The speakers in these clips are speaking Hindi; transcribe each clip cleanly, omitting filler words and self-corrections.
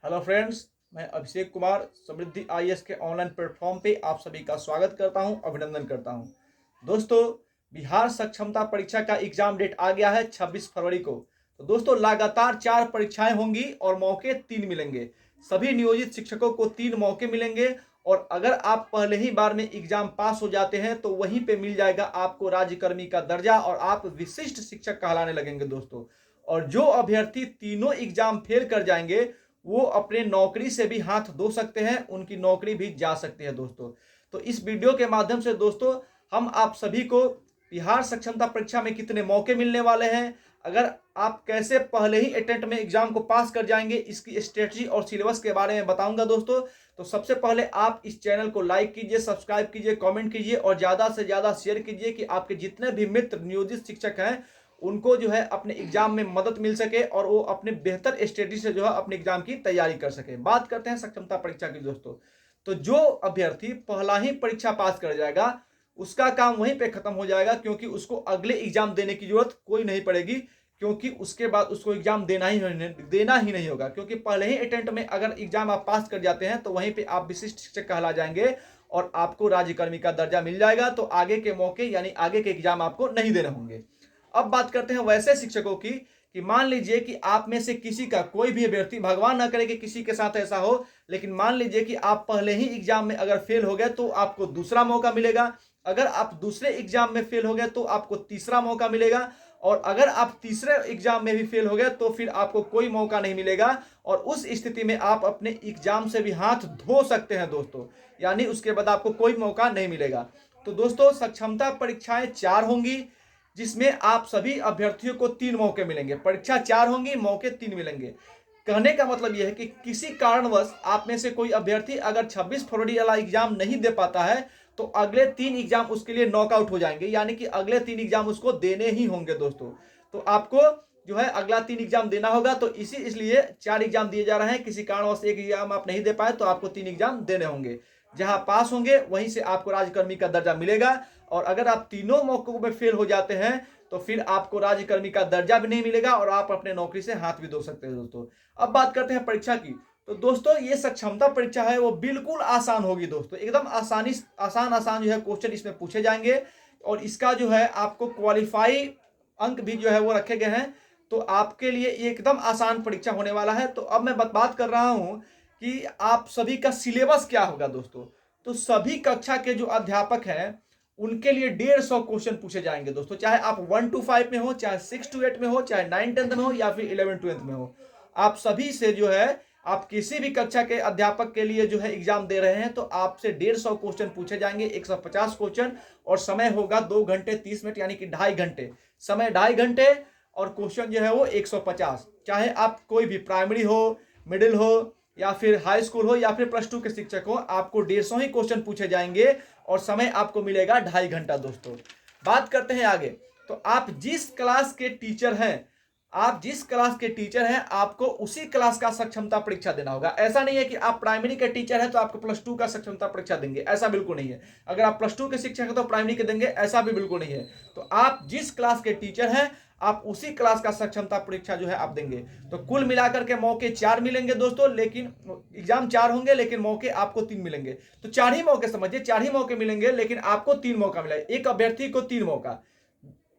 हेलो फ्रेंड्स, मैं अभिषेक कुमार समृद्धि आईएएस के ऑनलाइन प्लेटफॉर्म पे आप सभी का स्वागत करता हूं, अभिनंदन करता हूं। दोस्तों, बिहार सक्षमता परीक्षा का एग्जाम डेट आ गया है 26 फरवरी को। तो दोस्तों, लगातार 4 परीक्षाएं होंगी और मौके 3 मिलेंगे। सभी नियोजित शिक्षकों को 3 मौके मिलेंगे और अगर आप पहले ही बार में एग्जाम पास हो जाते हैं तो वहीं पे मिल जाएगा आपको राज्यकर्मी का दर्जा और आप विशिष्ट शिक्षक कहलाने लगेंगे दोस्तों। और जो अभ्यर्थी तीनों एग्जाम फेल कर जाएंगे वो अपने नौकरी से भी हाथ धो सकते हैं, उनकी नौकरी भी जा सकती है दोस्तों। तो इस वीडियो के माध्यम से दोस्तों हम आप सभी को बिहार सक्षमता परीक्षा में कितने मौके मिलने वाले हैं, अगर आप कैसे पहले ही अटेम्प्ट में एग्जाम को पास कर जाएंगे, इसकी स्ट्रेटजी और सिलेबस के बारे में बताऊंगा दोस्तों। तो सबसे पहले आप इस चैनल को लाइक कीजिए, सब्सक्राइब कीजिए, कमेंट कीजिए और ज़्यादा से ज़्यादा शेयर कीजिए कि आपके जितने भी मित्र नियोजित शिक्षक हैं उनको जो है अपने एग्जाम में मदद मिल सके और वो अपने बेहतर स्ट्रेटजी से जो है अपने एग्जाम की तैयारी कर सके। बात करते हैं सक्षमता परीक्षा की दोस्तों। तो जो अभ्यर्थी पहला ही परीक्षा पास कर जाएगा उसका काम वहीं पे खत्म हो जाएगा, क्योंकि उसको अगले एग्जाम देने की जरूरत कोई नहीं पड़ेगी, क्योंकि उसके बाद उसको एग्जाम देना ही नहीं होगा। क्योंकि पहले ही अटेम्प्ट में अगर एग्जाम आप पास कर जाते हैं तो वहीं पे आप विशिष्ट शिक्षक कहला जाएंगे और आपको राज्यकर्मी का दर्जा मिल जाएगा। तो आगे के मौके यानी आगे के एग्जाम आपको नहीं देने होंगे। अब बात करते हैं वैसे शिक्षकों की कि मान लीजिए कि आप में से किसी का कोई भी अभ्यर्थी, भगवान ना करे कि किसी के साथ ऐसा हो, लेकिन मान लीजिए कि आप पहले ही एग्जाम में अगर फेल हो गए तो आपको दूसरा मौका मिलेगा। अगर आप दूसरे एग्जाम में फेल हो गए तो आपको तीसरा मौका मिलेगा और अगर आप तीसरे एग्जाम में भी फेल हो गए तो फिर आपको कोई मौका नहीं मिलेगा और उस स्थिति में आप अपने एग्जाम से भी हाथ धो सकते हैं दोस्तों, यानी उसके बाद आपको कोई मौका नहीं मिलेगा। तो दोस्तों, सक्षमता परीक्षाएं 4 होंगी जिसमें आप सभी अभ्यर्थियों को 3 मौके मिलेंगे। परीक्षा 4 होंगी, मौके 3 मिलेंगे। कहने का मतलब यह है कि किसी कारणवश आप में से कोई अभ्यर्थी अगर 26 फरवरी वाला एग्जाम नहीं दे पाता है तो अगले 3 एग्जाम उसके लिए नॉकआउट हो जाएंगे, यानी कि अगले 3 एग्जाम उसको देने ही होंगे दोस्तों। तो आपको जो है अगला 3 एग्जाम देना होगा। तो इसलिए 4 एग्जाम दिए जा रहे हैं। किसी कारणवश एक एग्जाम आप नहीं दे पाए तो आपको 3 एग्जाम देने होंगे। जहां पास होंगे वहीं से आपको राज्यकर्मी का दर्जा मिलेगा और अगर आप तीनों मौकों में फेल हो जाते हैं तो फिर आपको राज्यकर्मी का दर्जा भी नहीं मिलेगा और आप अपने नौकरी से हाथ भी धो सकते हैं दोस्तों। अब बात करते हैं परीक्षा की। तो दोस्तों, ये सक्षमता परीक्षा है वो बिल्कुल आसान होगी दोस्तों। एकदम आसान जो है क्वेश्चन इसमें पूछे जाएंगे और इसका जो है आपको क्वालिफाई अंक भी जो है वो रखे गए हैं। तो आपके लिए एकदम आसान परीक्षा होने वाला है। तो अब मैं बात कर रहा हूं कि आप सभी का सिलेबस क्या होगा दोस्तों। तो सभी कक्षा के जो अध्यापक हैं उनके लिए 150 क्वेश्चन पूछे जाएंगे दोस्तों, चाहे आप 1 to 5 में हो, चाहे 6 to 8 में हो, चाहे 9 10th में हो या फिर 11 12th में हो। आप सभी से जो है आप किसी भी कक्षा के अध्यापक के लिए जो है एग्जाम दे रहे हैं तो आपसे 150 क्वेश्चन पूछे जाएंगे, 150 क्वेश्चन और समय होगा 2 घंटे 30 मिनट, यानी कि 2.5 घंटे। समय 2.5 घंटे और क्वेश्चन जो है वो 150। चाहे आप कोई भी प्राइमरी हो, मिडिल हो या फिर हाई स्कूल हो या फिर +2 के शिक्षक हो, आपको 150 ही क्वेश्चन पूछे जाएंगे और समय आपको मिलेगा 2.5 घंटा दोस्तों। बात करते हैं आगे। तो आप जिस क्लास के टीचर हैं आपको उसी क्लास का सक्षमता परीक्षा देना होगा। ऐसा नहीं है कि आप प्राइमरी के टीचर हैं तो आपको +2 का सक्षमता परीक्षा देंगे, ऐसा बिल्कुल नहीं है। अगर आप +2 के शिक्षक हैं तो प्राइमरी के देंगे, ऐसा भी बिल्कुल नहीं है। तो आप जिस क्लास के टीचर हैं आप उसी क्लास का सक्षमता परीक्षा जो है आप देंगे। तो कुल मिलाकर के मौके 4 मिलेंगे दोस्तों, लेकिन एग्जाम 4 होंगे लेकिन मौके आपको 3 मिलेंगे। तो 4 ही मौके समझिए, 4 ही मौके मिलेंगे लेकिन आपको 3 मौका मिलेगा। एक अभ्यर्थी को 3 मौका,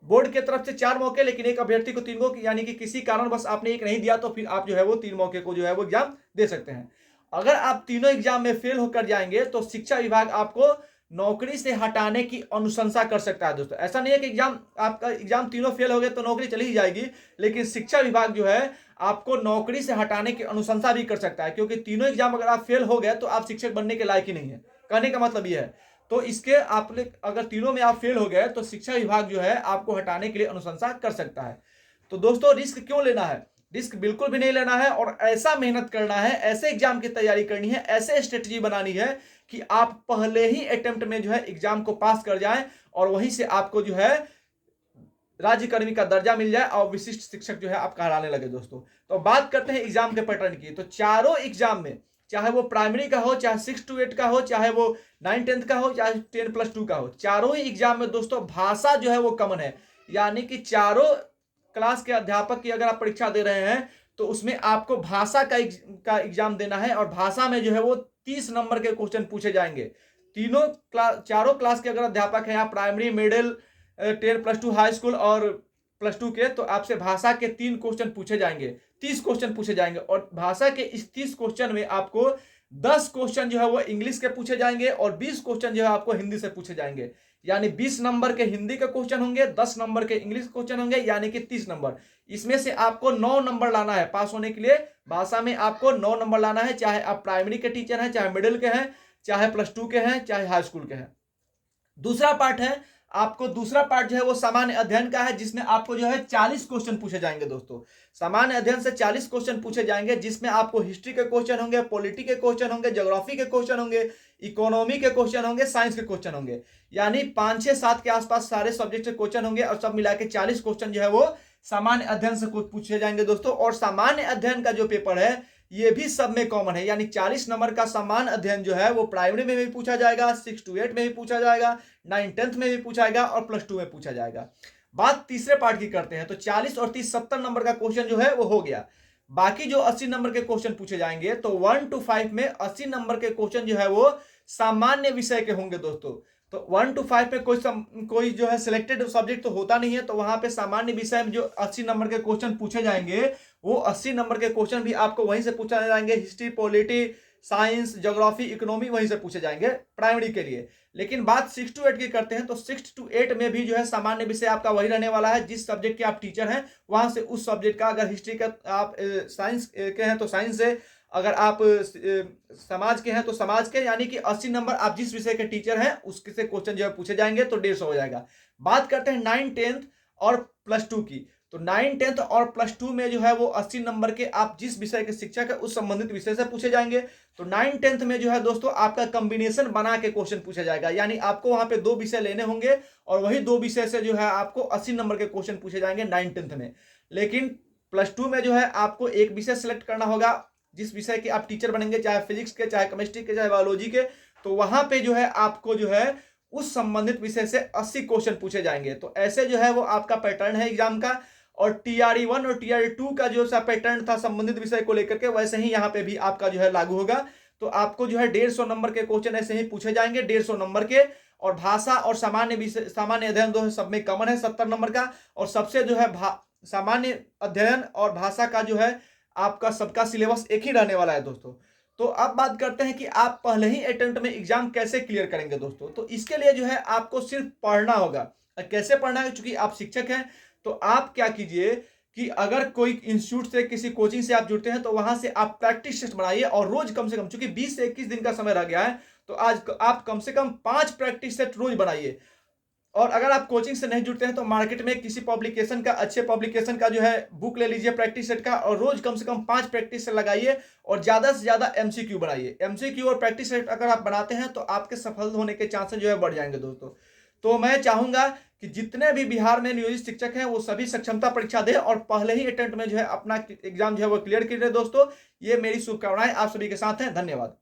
बोर्ड की तरफ से 4 मौके लेकिन एक अभ्यर्थी को 3 मौके, यानी कि किसी कारण बस आपने एक नहीं दिया तो फिर आप जो है वो 3 मौके को जो है वो एग्जाम दे सकते हैं। अगर आप तीनों एग्जाम में फेल होकर जाएंगे तो शिक्षा विभाग आपको नौकरी से हटाने की अनुशंसा कर सकता है दोस्तों। ऐसा नहीं है कि आपका एग्जाम तीनों फेल हो गए तो नौकरी चली ही जाएगी, लेकिन शिक्षा विभाग जो है आपको नौकरी से हटाने की अनुशंसा भी कर सकता है, क्योंकि तीनों एग्जाम अगर आप फेल हो गए तो आप शिक्षक बनने के लायक ही नहीं है। कहने का मतलब यह है। तो इसके आपने अगर तीनों में आप फेल हो गए तो शिक्षा विभाग जो है आपको हटाने के लिए अनुशंसा कर सकता है। तो दोस्तों, रिस्क क्यों लेना है? रिस्क बिल्कुल भी नहीं लेना है और ऐसा मेहनत करना है, ऐसे एग्जाम की तैयारी करनी है, ऐसे स्ट्रेटजी बनानी है कि आप पहले ही अटेम्प्ट में जो है एग्जाम को पास कर जाएं और वहीं से आपको जो है राज्यकर्मी का दर्जा मिल जाए और विशिष्ट शिक्षक जो है आप कहलाने लगे दोस्तों। तो बात करते हैं एग्जाम के पैटर्न की। तो चारों एग्जाम में, चाहे वो प्राइमरी का हो, चाहे 6 to 8 का हो, चाहे वो 9 10th का हो, चाहे 10+2 का हो, चारों ही एग्जाम में दोस्तों भाषा जो है वो कॉमन है। यानी कि चारों क्लास के अध्यापक की अगर आप परीक्षा दे रहे हैं तो उसमें आपको भाषा का एग्जाम देना है और भाषा में जो है वो 30 नंबर के क्वेश्चन पूछे जाएंगे। चारों क्लास के अगर अध्यापक हैं आप, primary, middle, 10 plus 2 high school और प्लस 2 के, तो आपसे भाषा के 3 क्वेश्चन पूछे जाएंगे, 30 क्वेश्चन पूछे जाएंगे। और भाषा के इस 30 क्वेश्चन में आपको 10 क्वेश्चन जो है वो इंग्लिश के पूछे जाएंगे और 20 क्वेश्चन जो है आपको हिंदी से पूछे जाएंगे। यानी 20 नंबर के हिंदी के क्वेश्चन होंगे, 10 नंबर के इंग्लिश क्वेश्चन होंगे, यानी कि 30 नंबर। इसमें से आपको 9 नंबर लाना है पास होने के लिए। भाषा में आपको 9 नंबर लाना है, चाहे आप प्राइमरी के टीचर हैं, चाहे मिडिल के हैं, चाहे प्लस 2 के हैं, चाहे हाई स्कूल के हैं। दूसरा पार्ट जो है वो सामान्य अध्ययन का है, जिसमें आपको जो है 40 क्वेश्चन पूछे जाएंगे दोस्तों। सामान्य अध्ययन से 40 क्वेश्चन पूछे जाएंगे, जिसमें आपको हिस्ट्री के क्वेश्चन होंगे, पॉलिटी के क्वेश्चन होंगे, ज्योग्राफी के क्वेश्चन होंगे, इकोनॉमी के क्वेश्चन होंगे, साइंस के क्वेश्चन होंगे। यानी 5, 6, 7 के आसपास सारे सब्जेक्ट के क्वेश्चन होंगे और सब मिला के 40 क्वेश्चन जो है वो सामान्य अध्ययन से पूछे जाएंगे दोस्तों। और सामान्य अध्ययन का जो पेपर है ये भी सब में कॉमन है, यानी 40 नंबर का सामान्य अध्ययन जो है वो प्राइमरी में भी पूछा जाएगा, 6 to 8 में भी पूछा जाएगा, 9, 10th में भी पूछा जाएगा और प्लस 2 में पूछा जाएगा। बात तीसरे पार्ट की करते हैं, तो 40 और 30 70 नंबर का क्वेश्चन जो है वो हो गया। बाकी जो 80 नंबर के क्वेश्चन पूछे जाएंगे, तो 1 to 5 में 80 नंबर के क्वेश्चन जो है वो सामान्य विषय के होंगे दोस्तों। तो 1 to 5 में कोई जो है सिलेक्टेड सब्जेक्ट तो होता नहीं है, तो वहां पे सामान्य विषय में जो 80 नंबर के क्वेश्चन पूछे जाएंगे वो 80 नंबर के क्वेश्चन भी आपको वहीं से पूछे जाएंगे। History, polity, science, geography, economy वहीं से पूछे जाएंगे प्राइमरी के लिए। लेकिन बात 6 to 8 की करते हैं, तो 6 to 8 में भी जो है सामान्य विषय आपका वही रहने वाला है। जिस सब्जेक्ट के आप टीचर हैं वहां से उस सब्जेक्ट का, अगर हिस्ट्री का आप साइंस के हैं तो साइंस से, अगर आप समाज के हैं तो समाज के, यानी कि 80 नंबर आप जिस विषय के टीचर हैं उसके से क्वेश्चन जो है पूछे जाएंगे, तो 150 हो जाएगा। बात करते हैं 9, 10th और प्लस 2 की, तो 9, 10th और प्लस 2 में जो है वो 80 नंबर के आप जिस विषय के शिक्षक है उस संबंधित विषय से पूछे जाएंगे। तो 9, 10th में जो है दोस्तों आपका कॉम्बिनेशन बना के क्वेश्चन पूछा जाएगा, यानी आपको वहां पे 2 विषय लेने होंगे और वही 2 विषय से जो है आपको 80 नंबर के क्वेश्चन पूछे जाएंगे 9, 10th में। लेकिन प्लस 2 में जो है आपको एक विषय सिलेक्ट करना होगा, जिस विषय के आप टीचर बनेंगे, चाहे फिजिक्स के, चाहे केमिस्ट्री के, चाहे बायोलॉजी के, तो वहां पे जो है आपको जो है उस संबंधित विषय से 80 क्वेश्चन पूछे जाएंगे। तो ऐसे जो है वो आपका पैटर्न है एग्जाम का। और TRE 1 और TRE 2 का जो सा पैटर्न था संबंधित विषय को लेकर के, वैसे ही यहाँ पे भी आपका जो है लागू होगा। तो आपको जो है 150 नंबर के क्वेश्चन ऐसे ही पूछे जाएंगे, 150 नंबर के। और भाषा और सामान्य अध्ययन दो सब में कॉमन है 70 नंबर का। और सबसे जो है सामान्य अध्ययन और भाषा का जो है आपका सबका सिलेबस एक ही रहने वाला है दोस्तों। तो अब बात करते हैं कि आप पहले ही अटेम्प्ट में एग्जाम कैसे क्लियर करेंगे दोस्तों। तो इसके लिए जो है आपको सिर्फ पढ़ना होगा। कैसे पढ़ना है, चूंकि आप शिक्षक हैं तो आप क्या कीजिए कि अगर कोई इंस्टीट्यूट से, किसी कोचिंग से आप जुड़ते हैं, तो वहां से आप प्रैक्टिस टेस्ट बनाइए और रोज कम से कम, चूंकि 20 से 21 दिन का समय रह गया है, तो आज आप कम से कम 5 प्रैक्टिस सेट रोज बनाइए। और अगर आप कोचिंग से नहीं जुड़ते हैं तो मार्केट में किसी पब्लिकेशन का, अच्छे पब्लिकेशन का जो है बुक ले लीजिए प्रैक्टिस सेट का, और रोज कम से कम 5 प्रैक्टिस सेट लगाइए और ज्यादा से ज्यादा MCQ बनाइए। MCQ और प्रैक्टिस सेट अगर आप बनाते हैं तो आपके सफल होने के चांसेस जो है बढ़ जाएंगे दोस्तों। तो मैं चाहूंगा कि जितने भी बिहार में नियोजित शिक्षक हैं वो सभी सक्षमता परीक्षा दें और पहले ही अटेम्प्ट में जो है अपना एग्जाम जो है वो क्लियर कीजिए दोस्तों। ये मेरी शुभकामनाएं आप सभी के साथ हैं। धन्यवाद।